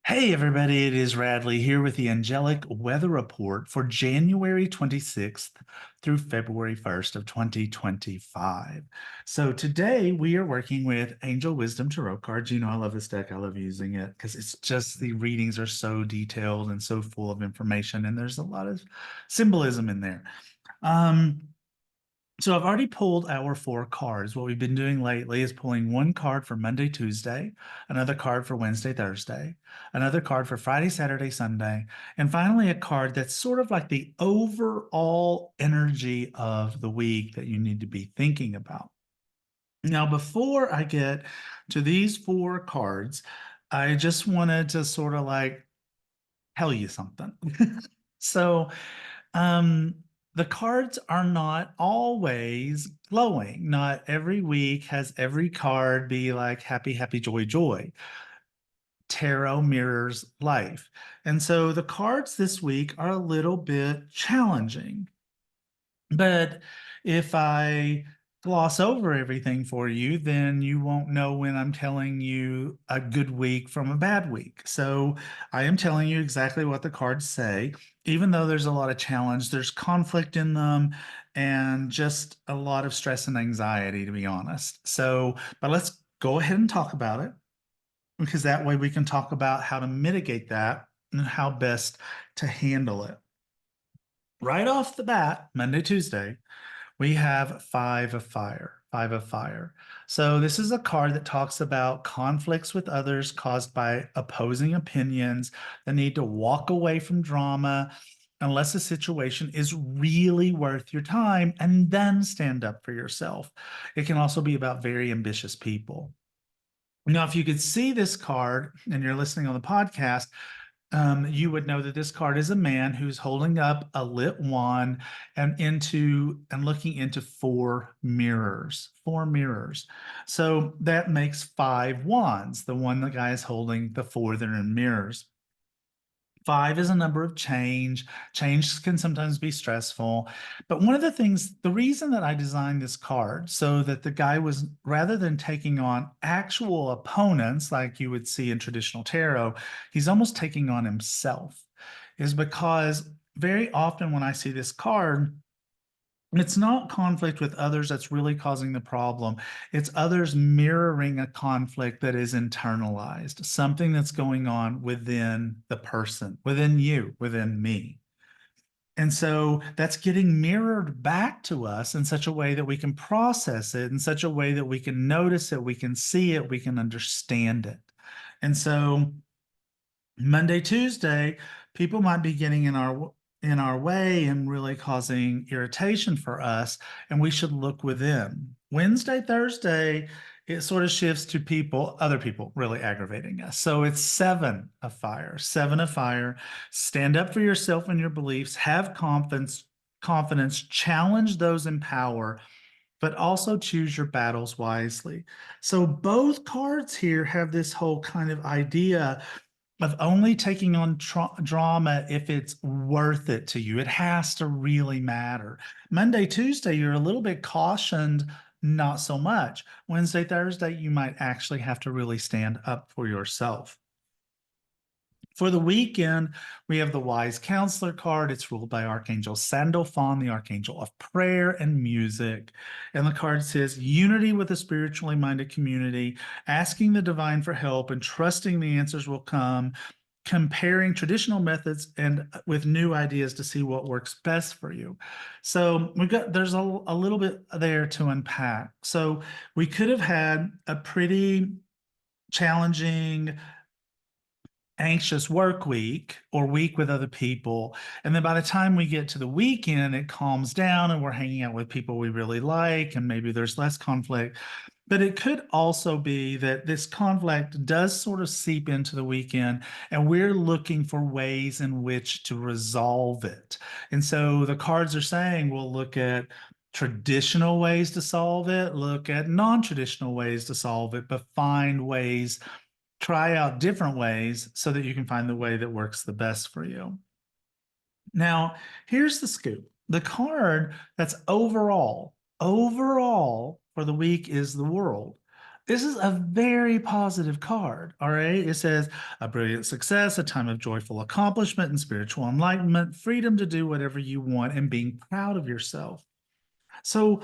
Hey everybody, it is Radleigh here with the Angelic Weather Report for January 26th through February 1st of 2025. So today we are working with Angel Wisdom Tarot cards. You know, I love this deck. I love using it because it's just the readings are so detailed and so full of information, and there's a lot of symbolism in there. Um, so I've already pulled our four cards. What we've been doing lately is pulling one card for Monday, Tuesday, another card for Wednesday, Thursday, another card for Friday, Saturday, Sunday, and finally a card that's sort of like the overall energy of the week that you need to be thinking about. Now, before I get to these four cards, I just wanted to sort of like tell you something. So, um, the cards are not always glowing. Not every week has every card be like happy, happy, joy, joy. Tarot mirrors life. And so the cards this week are a little bit challenging. But if I gloss over everything for you, then you won't know when I'm telling you a good week from a bad week. So I am telling you exactly what the cards say, even though there's a lot of challenge, there's conflict in them and just a lot of stress and anxiety, to be honest. So, but let's go ahead and talk about it because that way we can talk about how to mitigate that and how best to handle it. Right off the bat, Monday, Tuesday, we have Five of Fire. Five of Fire. So, this is a card that talks about conflicts with others caused by opposing opinions, the need to walk away from drama unless the situation is really worth your time, and then stand up for yourself. It can also be about very ambitious people. Now, if you could see this card and you're listening on the podcast, you would know that this card is a man who's holding up a lit wand and looking into four mirrors. Four mirrors. So that makes five wands. The one the guy is holding, the four that are in mirrors. Five is a number of change. Change can sometimes be stressful. But one of the things, the reason that I designed this card so that the guy was, rather than taking on actual opponents like you would see in traditional tarot, he's almost taking on himself, is because very often when I see this card, it's not conflict with others that's really causing the problem. It's others mirroring a conflict that is internalized, something that's going on within the person, within you, within me. And so that's getting mirrored back to us in such a way that we can process it, in such a way that we can notice it, we can see it, we can understand it. And so Monday, Tuesday, people might be getting in our way and really causing irritation for us, and we should look within. Wednesday, Thursday, it sort of shifts to people, other people really aggravating us. So it's seven of fire, seven of fire. Stand up for yourself and your beliefs, have confidence, challenge those in power, but also choose your battles wisely. So both cards here have this whole kind of idea of only taking on drama if it's worth it to you. It has to really matter. Monday, Tuesday, you're a little bit cautioned, not so much. Wednesday, Thursday, you might actually have to really stand up for yourself. For the weekend, we have the Wise Counselor card. It's ruled by Archangel Sandalphon, the Archangel of Prayer and Music. And the card says, unity with a spiritually minded community, asking the divine for help and trusting the answers will come, comparing traditional methods and with new ideas to see what works best for you. So there's a little bit there to unpack. So we could have had a pretty challenging, anxious work week or week with other people. And then by the time we get to the weekend, it calms down and we're hanging out with people we really like, and maybe there's less conflict. But it could also be that this conflict does sort of seep into the weekend, and we're looking for ways in which to resolve it. And so the cards are saying we'll look at traditional ways to solve it, look at non traditional ways to solve it, but find ways, try out different ways so that you can find the way that works the best for you. Now, here's the scoop. The card that's overall for the week is the World. This is a very positive card. All right. It says a brilliant success, a time of joyful accomplishment and spiritual enlightenment, freedom to do whatever you want, and being proud of yourself. So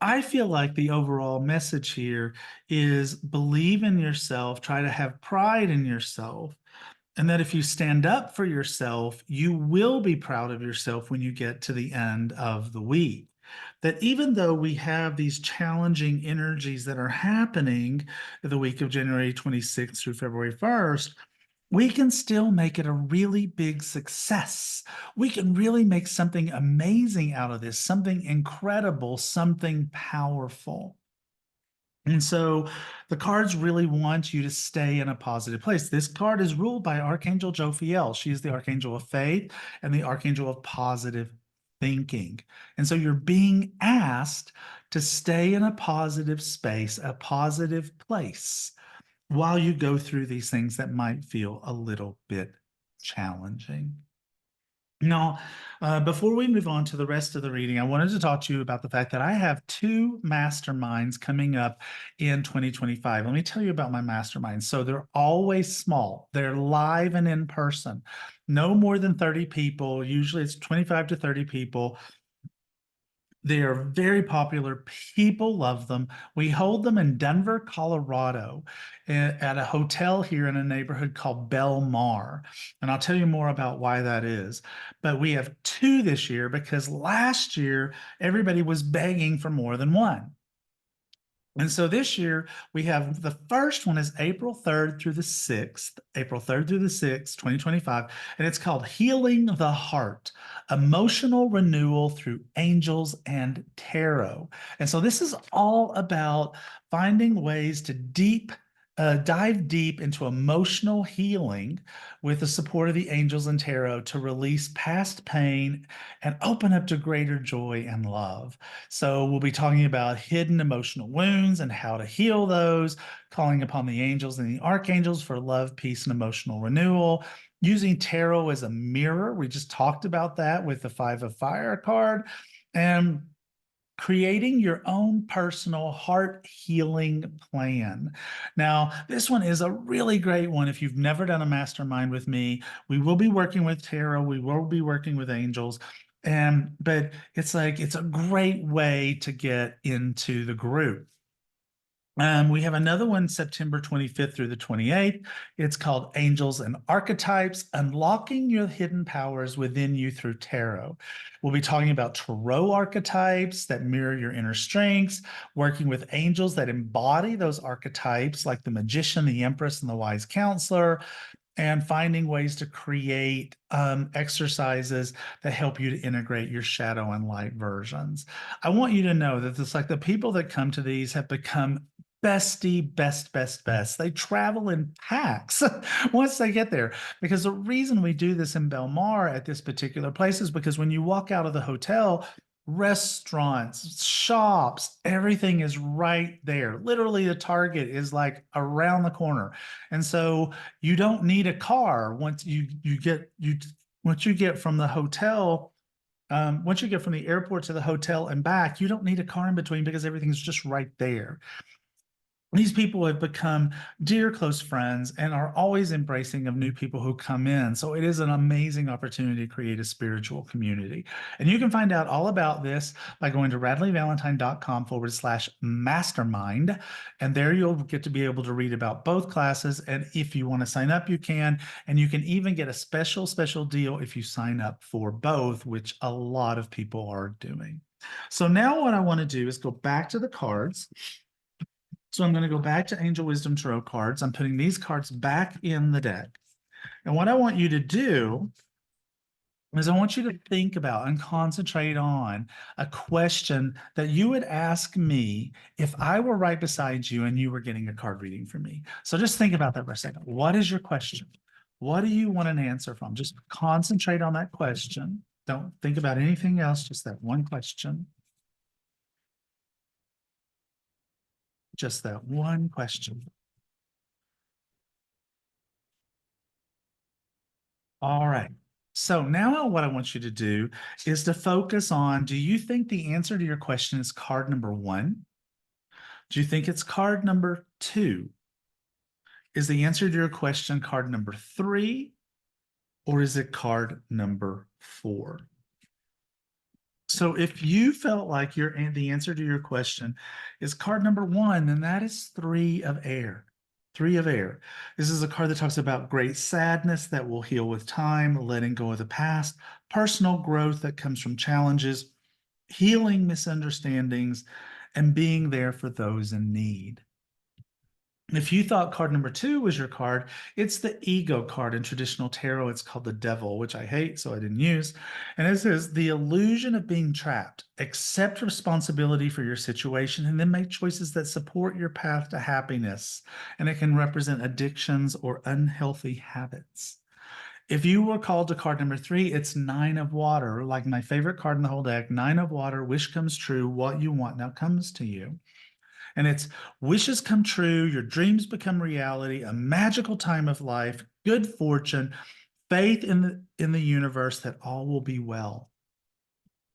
I feel like the overall message here is believe in yourself, try to have pride in yourself, and that if you stand up for yourself, you will be proud of yourself when you get to the end of the week. That even though we have these challenging energies that are happening the week of January 26th through February 1st, we can still make it a really big success. We can really make something amazing out of this, something incredible, something powerful. And so the cards really want you to stay in a positive place. This card is ruled by Archangel Jophiel. She is the Archangel of Faith and the Archangel of Positive Thinking. And so you're being asked to stay in a positive space, a positive place, while you go through these things that might feel a little bit challenging. Now, before we move on to the rest of the reading, I wanted to talk to you about the fact that I have two masterminds coming up in 2025. Let me tell you about my masterminds. So they're always small, they're live and in person, no more than 30 people. Usually it's 25 to 30 people. They are very popular. People love them. We hold them in Denver, Colorado, at a hotel here in a neighborhood called Bel Mar. And I'll tell you more about why that is. But we have two this year because last year everybody was begging for more than one. And so this year we have the first one is April 3rd through the 6th, April 3rd through the 6th, 2025. And it's called Healing the Heart, Emotional Renewal Through Angels and Tarot. And so this is all about finding ways to dive deep into emotional healing with the support of the angels and tarot to release past pain and open up to greater joy and love. So we'll be talking about hidden emotional wounds and how to heal those, calling upon the angels and the archangels for love, peace, and emotional renewal. Using tarot as a mirror. We just talked about that with the Five of Fire card. And creating your own personal heart healing plan. Now, this one is a really great one. If you've never done a mastermind with me, we will be working with tarot, we will be working with angels. But it's a great way to get into the group. We have another one September 25th through the 28th. It's called Angels and Archetypes, Unlocking Your Hidden Powers Within You Through Tarot. We'll be talking about tarot archetypes that mirror your inner strengths, working with angels that embody those archetypes, like the Magician, the Empress, and the Wise Counselor, and finding ways to create exercises that help you to integrate your shadow and light versions. I want you to know that it's like the people that come to these have become best. They travel in packs once they get there. Because the reason we do this in Bel Mar at this particular place is because when you walk out of the hotel, restaurants, shops, everything is right there. Literally, the Target is like around the corner. And so you don't need a car once you get from the hotel. Once you get from the airport to the hotel and back, you don't need a car in between because everything's just right there. These people have become dear close friends and are always embracing of new people who come in. So it is an amazing opportunity to create a spiritual community. And you can find out all about this by going to radleighvalentine.com/mastermind. And there you'll get to be able to read about both classes. And if you want to sign up, you can. And you can even get a special deal if you sign up for both, which a lot of people are doing. So now what I want to do is go back to the cards. So I'm going to go back to Angel Wisdom Tarot cards. I'm putting these cards back in the deck. And what I want you to do is I want you to think about and concentrate on a question that you would ask me if I were right beside you and you were getting a card reading from me. So just think about that for a second. What is your question? What do you want an answer from? Just concentrate on that question. Don't think about anything else, just that one question. Just that one question. All right. So now what I want you to do is to focus on, do you think the answer to your question is card number one, Do you think it's card number 2? Is the answer to your question card number 3? Or is it card number 4? So if you felt like the answer to your question is card number 1, then that is 3 of air. 3 of air. This is a card that talks about great sadness that will heal with time, letting go of the past, personal growth that comes from challenges, healing misunderstandings, and being there for those in need. If you thought card number 2 was your card, it's the ego card in traditional tarot. It's called the devil, which I hate, so I didn't use. And it says the illusion of being trapped. Accept responsibility for your situation and then make choices that support your path to happiness. And it can represent addictions or unhealthy habits. If you were called to card number 3, it's 9 of water, like my favorite card in the whole deck. 9 of water, wish comes true, what you want now comes to you. And it's wishes come true, your dreams become reality, a magical time of life, good fortune, faith in the universe that all will be well.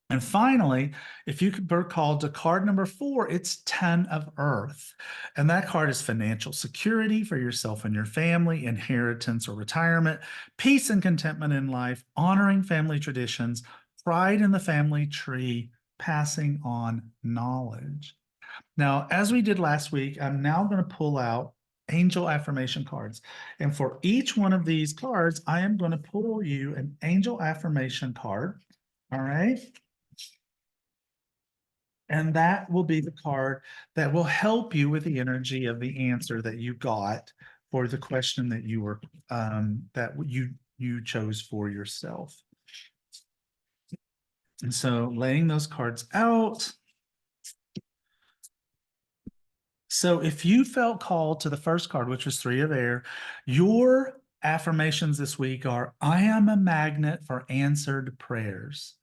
And finally, if you were called to card number 4, it's 10 of earth. And that card is financial security for yourself and your family, inheritance or retirement, peace and contentment in life, honoring family traditions, pride in the family tree, passing on knowledge. Now, as we did last week, I'm now going to pull out angel affirmation cards. And for each one of these cards, I am going to pull you an angel affirmation card. All right. And that will be the card that will help you with the energy of the answer that you got for the question that you chose for yourself. And so laying those cards out. So if you felt called to the first card, which was 3 of air, your affirmations this week are, I am a magnet for answered prayers.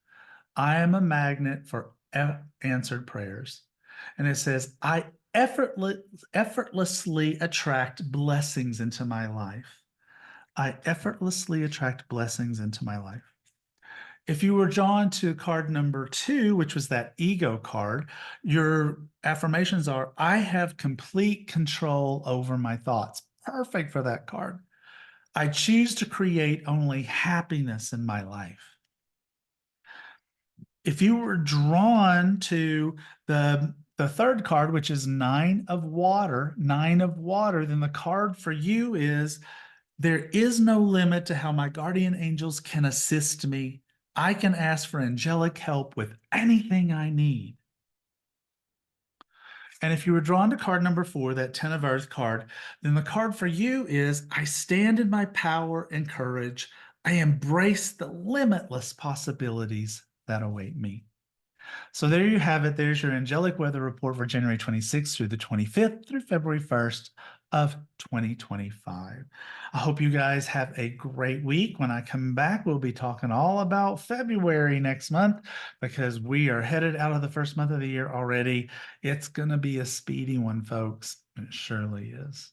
I am a magnet for answered prayers. And it says, I effortlessly attract blessings into my life. I effortlessly attract blessings into my life. If you were drawn to card number 2, which was that ego card, your affirmations are, I have complete control over my thoughts. Perfect for that card. I choose to create only happiness in my life. If you were drawn to the third card, which is 9 of water, then the card for you is, there is no limit to how my guardian angels can assist me. I can ask for angelic help with anything I need. And if you were drawn to card number 4, that 10 of earth card, then the card for you is, I stand in my power and courage. I embrace the limitless possibilities that await me. So there you have it. There's your angelic weather report for January 26th through the 25th through February 1st of 2025. I hope you guys have a great week. When I come back, we'll be talking all about February next month because we are headed out of the first month of the year already. It's going to be a speedy one, folks. It surely is.